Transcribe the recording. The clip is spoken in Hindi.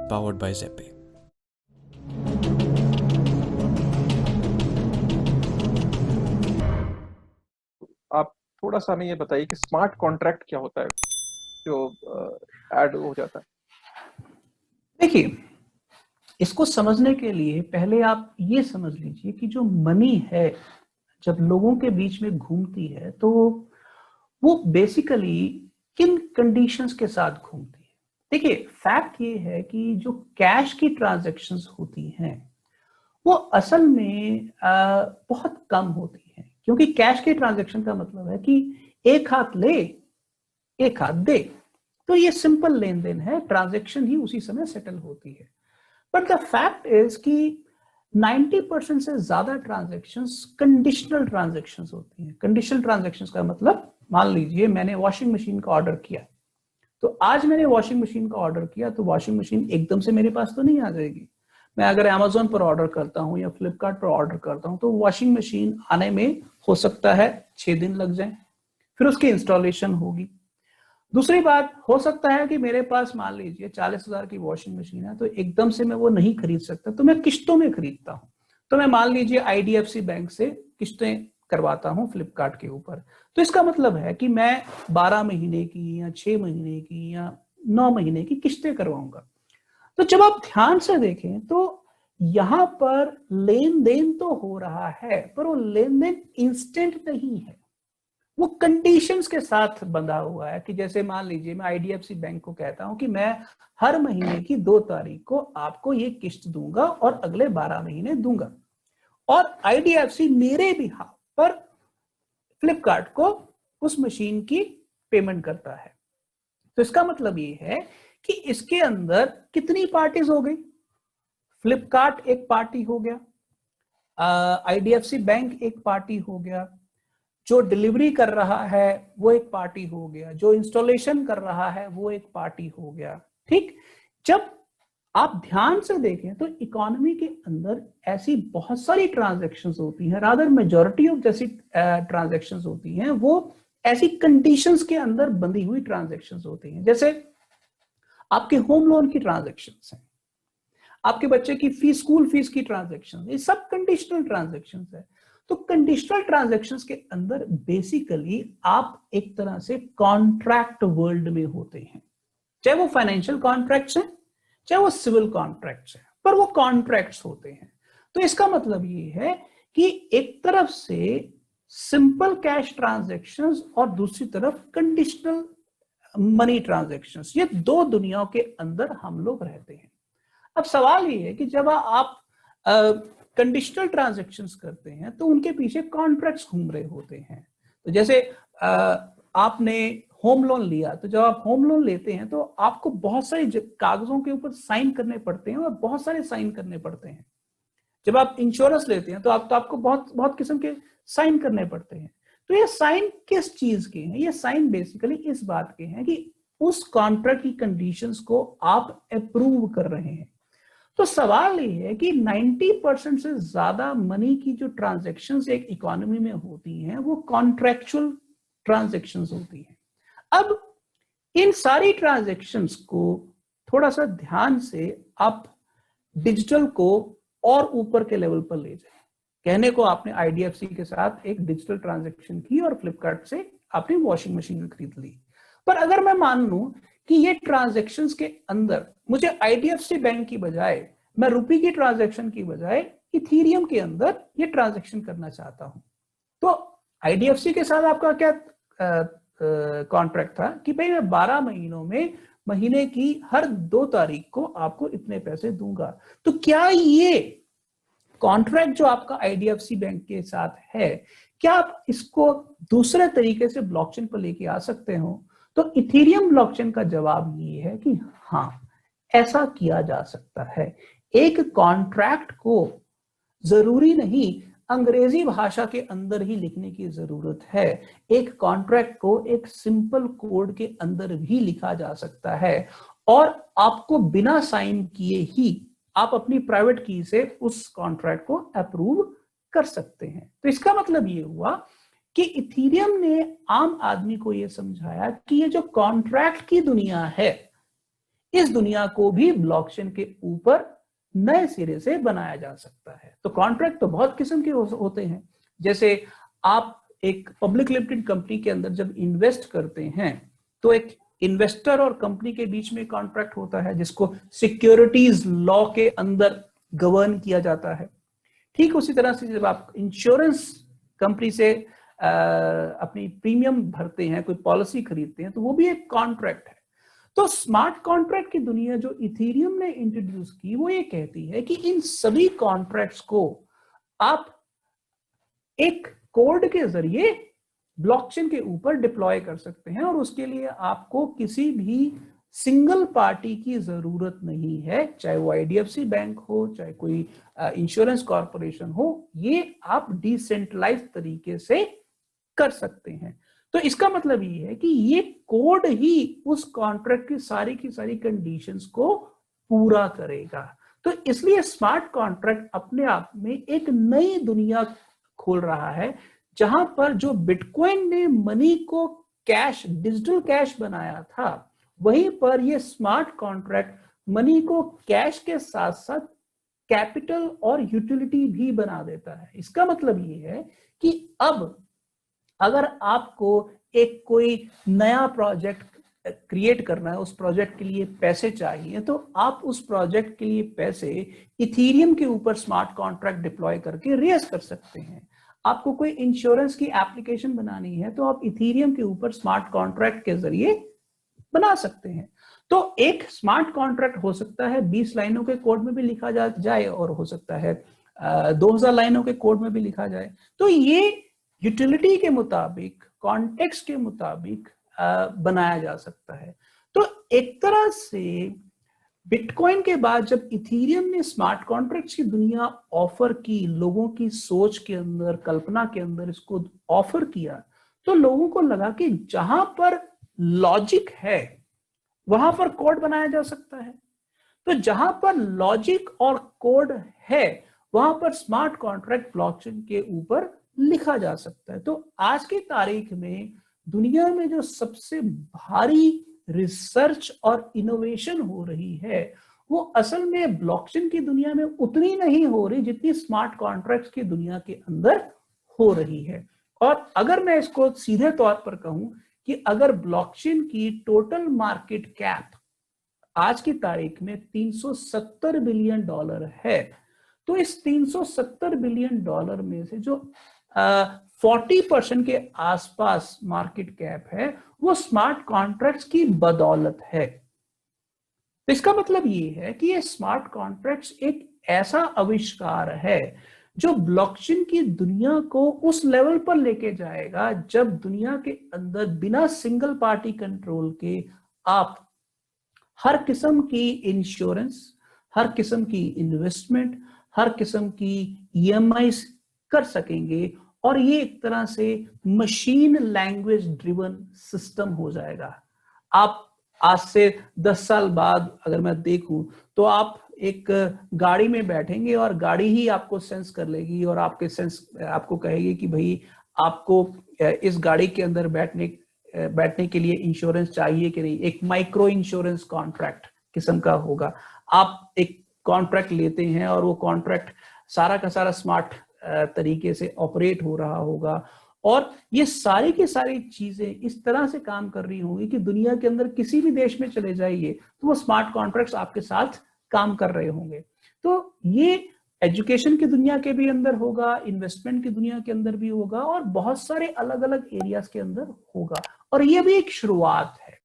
powered by Zeppe. आप थोड़ा सा हमें ये बताइए कि स्मार्ट कॉन्ट्रैक्ट क्या होता है जो ऐड हो जाता है। देखिए, इसको समझने के लिए पहले आप ये समझ लीजिए कि जो मनी है जब लोगों के बीच में घूमती है तो वो बेसिकली किन कंडीशंस के साथ घूमती है। देखिए, फैक्ट ये है कि जो कैश की ट्रांजैक्शंस होती हैं वो असल में बहुत कम होती हैं, क्योंकि कैश की ट्रांजैक्शन का मतलब है कि एक हाथ ले एक हाथ दे, तो ये सिंपल लेन देन है, ट्रांजैक्शन ही उसी समय सेटल होती है। बट द फैक्ट इज कि 90% से ज्यादा ट्रांजैक्शंस कंडीशनल ट्रांजैक्शंस होती हैं। कंडीशनल ट्रांजैक्शंस का मतलब, मान लीजिए मैंने वॉशिंग मशीन का ऑर्डर किया, तो आज मैंने वॉशिंग मशीन का ऑर्डर किया तो वॉशिंग मशीन एकदम से मेरे पास तो नहीं आ जाएगी। मैं अगर अमेजोन पर ऑर्डर करता हूं या फ्लिपकार्ट पर ऑर्डर करता हूं तो वॉशिंग मशीन आने में हो सकता है 6 दिन लग जाए, फिर उसकी इंस्टॉलेशन होगी। दूसरी बात, हो सकता है कि मेरे पास मान लीजिए 40,000 की वॉशिंग मशीन है, तो एकदम से मैं वो नहीं खरीद सकता, तो मैं किश्तों में खरीदता हूं। तो मैं मान लीजिए आईडीएफसी बैंक से किश्तें करवाता हूं फ्लिपकार्ट के ऊपर। तो इसका मतलब है कि मैं 12 महीने की या 6 महीने की या 9 महीने की किश्तें करवाऊंगा। तो जब आप ध्यान से देखें तो यहां पर लेन देन तो हो रहा है, पर वो लेन देन इंस्टेंट नहीं है, वो कंडीशंस के साथ बंधा हुआ है। कि जैसे मान लीजिए मैं आईडीएफसी बैंक को कहता हूं कि मैं हर महीने की 2 तारीख को आपको ये किश्त दूंगा और अगले 12 महीने दूंगा, और आईडीएफसी मेरे बिहाफ पर फ्लिपकार्ट को उस मशीन की पेमेंट करता है। तो इसका मतलब ये है कि इसके अंदर कितनी पार्टीज हो गई। फ्लिपकार्ट एक पार्टी हो गया, आईडीएफसी बैंक एक पार्टी हो गया, जो डिलीवरी कर रहा है वो एक पार्टी हो गया, जो इंस्टॉलेशन कर रहा है वो एक पार्टी हो गया। ठीक, जब आप ध्यान से देखें तो इकोनॉमी के अंदर ऐसी बहुत सारी ट्रांजैक्शंस होती हैं, रादर मेजॉरिटी ऑफ जैसी ट्रांजैक्शंस होती हैं वो ऐसी कंडीशंस के अंदर बंधी हुई ट्रांजैक्शंस होती हैं। जैसे आपके होम लोन की ट्रांजैक्शंस हैं, आपके बच्चे की फीस, स्कूल फीस की ट्रांजैक्शन, ये सब कंडीशनल ट्रांजैक्शंस है। तो कंडीशनल ट्रांजैक्शंस के अंदर बेसिकली आप एक तरह से कॉन्ट्रैक्ट वर्ल्ड में होते हैं, चाहे वो फाइनेंशियल कॉन्ट्रैक्ट्स हैं चाहे वो सिविल कॉन्ट्रैक्ट्स हैं, पर वो कॉन्ट्रैक्ट्स होते हैं। तो इसका मतलब ये है कि एक तरफ से सिंपल कैश ट्रांजैक्शंस और दूसरी तरफ कंडीशनल मनी ट्रांजैक्शंस, ये दो दुनियाओं के अंदर हम लोग रहते हैं। अब सवाल ये है कि जब आप कंडीशनल ट्रांजैक्शंस करते हैं तो उनके पीछे कॉन्ट्रैक्ट्स घूम रहे होते हैं। तो जैसे आपने होम लोन लिया, तो जब आप होम लोन लेते हैं तो आपको बहुत सारे कागजों के ऊपर साइन करने पड़ते हैं और बहुत सारे साइन करने पड़ते हैं। जब आप इंश्योरेंस लेते हैं तो आपको बहुत बहुत किस्म के साइन करने पड़ते हैं। तो ये साइन किस चीज के हैं? ये साइन बेसिकली इस बात के हैं कि उस कॉन्ट्रैक्ट की कंडीशंस को आप अप्रूव कर रहे हैं। तो सवाल ये है कि 90% से ज्यादा मनी की जो ट्रांजैक्शंस एक इकोनॉमी में होती हैं वो कॉन्ट्रैक्चुअल ट्रांजैक्शंस होती हैं। अब इन सारी ट्रांजैक्शंस को थोड़ा सा ध्यान से आप डिजिटल को और ऊपर के लेवल पर ले जाए। कहने को आपने आईडीएफसी के साथ एक डिजिटल ट्रांजैक्शन की और फ्लिपकार्ट से आपने वॉशिंग मशीन खरीद ली, पर अगर मैं मान लूं कि ये ट्रांजैक्शंस के अंदर मुझे आईडीएफसी बैंक की बजाय, मैं रुपी की ट्रांजैक्शन की बजाय इथीरियम के अंदर ये ट्रांजैक्शन करना चाहता हूं, तो आईडीएफसी के साथ आपका क्या कॉन्ट्रैक्ट था कि भाई मैं 12 महीनों में महीने की हर 2 तारीख को आपको इतने पैसे दूंगा। तो क्या ये कॉन्ट्रैक्ट जो आपका आईडीएफसी बैंक के साथ है, क्या आप इसको दूसरे तरीके से ब्लॉकचेन पर लेके आ सकते हो? तो इथेरियम ब्लॉकचेन का जवाब ये है कि हाँ, ऐसा किया जा सकता है। एक कॉन्ट्रैक्ट को जरूरी नहीं अंग्रेजी भाषा के अंदर ही लिखने की जरूरत है, एक कॉन्ट्रैक्ट को एक सिंपल कोड के अंदर भी लिखा जा सकता है और आपको बिना साइन किए ही आप अपनी प्राइवेट की से उस कॉन्ट्रैक्ट को अप्रूव कर सकते हैं। तो इसका मतलब ये हुआ कि इथेरियम ने आम आदमी को यह समझाया कि ये जो कॉन्ट्रैक्ट की दुनिया है इस दुनिया को भी ब्लॉकचेन के ऊपर नए सिरे से बनाया जा सकता है। तो कॉन्ट्रैक्ट तो बहुत किस्म के होते हैं। जैसे आप एक पब्लिक लिमिटेड कंपनी के अंदर जब इन्वेस्ट करते हैं तो एक इन्वेस्टर और कंपनी के बीच में कॉन्ट्रैक्ट होता है जिसको सिक्योरिटीज लॉ के अंदर गवर्न किया जाता है। ठीक उसी तरह से जब आप इंश्योरेंस कंपनी से अपनी प्रीमियम भरते हैं, कोई पॉलिसी खरीदते हैं, तो वो भी एक कॉन्ट्रैक्ट है। तो स्मार्ट कॉन्ट्रैक्ट की दुनिया जो इथेरियम ने इंट्रोड्यूस की वो ये कहती है कि इन सभी कॉन्ट्रैक्ट्स को आप एक कोड के जरिए ब्लॉकचेन के ऊपर डिप्लॉय कर सकते हैं, और उसके लिए आपको किसी भी सिंगल पार्टी की जरूरत नहीं है, चाहे वो आईडीएफसी बैंक हो, चाहे कोई इंश्योरेंस कॉर्पोरेशन हो। ये आप डिसेंट्रलाइज तरीके से कर सकते हैं। तो इसका मतलब ये है कि ये कोड ही उस कॉन्ट्रैक्ट की सारी कंडीशंस को पूरा करेगा। तो इसलिए स्मार्ट कॉन्ट्रैक्ट अपने आप में एक नई दुनिया खोल रहा है, जहां पर जो बिटकॉइन ने मनी को कैश, डिजिटल कैश बनाया था, वहीं पर ये स्मार्ट कॉन्ट्रैक्ट मनी को कैश के साथ साथ कैपिटल और यूटिलिटी भी बना देता है। इसका मतलब ये है कि अब अगर आपको एक कोई नया प्रोजेक्ट क्रिएट करना है, उस प्रोजेक्ट के लिए पैसे चाहिए, तो आप उस प्रोजेक्ट के लिए पैसे इथेरियम के ऊपर स्मार्ट कॉन्ट्रैक्ट डिप्लॉय करके रेज कर सकते हैं। आपको कोई इंश्योरेंस की एप्लीकेशन बनानी है तो आप इथेरियम के ऊपर स्मार्ट कॉन्ट्रैक्ट के जरिए बना सकते हैं। तो एक स्मार्ट कॉन्ट्रैक्ट हो सकता है 20 लाइनों के कोड में भी लिखा जाए, और हो सकता है 2000 लाइनों के कोड में भी लिखा जाए। तो ये यूटिलिटी के मुताबिक, कॉन्टेक्स्ट के मुताबिक बनाया जा सकता है। तो एक तरह से बिटकॉइन के बाद जब इथेरियम ने स्मार्ट कॉन्ट्रैक्ट्स की दुनिया ऑफर की, लोगों की सोच के अंदर, कल्पना के अंदर इसको ऑफर किया, तो लोगों को लगा कि जहां पर लॉजिक है वहां पर कोड बनाया जा सकता है। तो जहां पर लॉजिक और कोड है वहां पर स्मार्ट कॉन्ट्रैक्ट ब्लॉकचेन के ऊपर लिखा जा सकता है। तो आज की तारीख में दुनिया में जो सबसे भारी रिसर्च और इनोवेशन हो रही है वो असल में ब्लॉकचेन की दुनिया में उतनी नहीं हो रही जितनी स्मार्ट कॉन्ट्रैक्ट्स की दुनिया के अंदर हो रही है। और अगर मैं इसको सीधे तौर पर कहूं कि अगर ब्लॉकचेन की टोटल मार्केट कैप आज की तारीख में $370 बिलियन है, तो इस $370 बिलियन में से जो 40% के आसपास मार्केट कैप है वो स्मार्ट कॉन्ट्रैक्ट्स की बदौलत है। तो इसका मतलब ये है कि ये स्मार्ट कॉन्ट्रैक्ट्स एक ऐसा आविष्कार है जो ब्लॉकचेन की दुनिया को उस लेवल पर लेके जाएगा जब दुनिया के अंदर बिना सिंगल पार्टी कंट्रोल के आप हर किस्म की इंश्योरेंस, हर किस्म की इन्वेस्टमेंट, हर किस्म की ईएमआई कर सकेंगे, और ये एक तरह से मशीन लैंग्वेज ड्रिवन सिस्टम हो जाएगा। आप आज से 10 साल बाद अगर मैं देखूं तो आप एक गाड़ी में बैठेंगे और गाड़ी ही आपको सेंस कर लेगी और आपको कहेगी कि भाई आपको इस गाड़ी के अंदर बैठने के लिए इंश्योरेंस चाहिए कि नहीं। एक माइक्रो इंश्योरेंस कॉन्ट्रैक्ट किस्म का होगा। आप एक कॉन्ट्रैक्ट लेते हैं और वो कॉन्ट्रैक्ट सारा का सारा स्मार्ट तरीके से ऑपरेट हो रहा होगा, और ये सारी की सारी चीजें इस तरह से काम कर रही होंगी कि दुनिया के अंदर किसी भी देश में चले जाइए तो वो स्मार्ट कॉन्ट्रैक्ट्स आपके साथ काम कर रहे होंगे। तो ये एजुकेशन की दुनिया के भी अंदर होगा, इन्वेस्टमेंट की दुनिया के अंदर भी होगा, और बहुत सारे अलग अलग एरियाज के अंदर होगा। और ये भी एक शुरुआत है।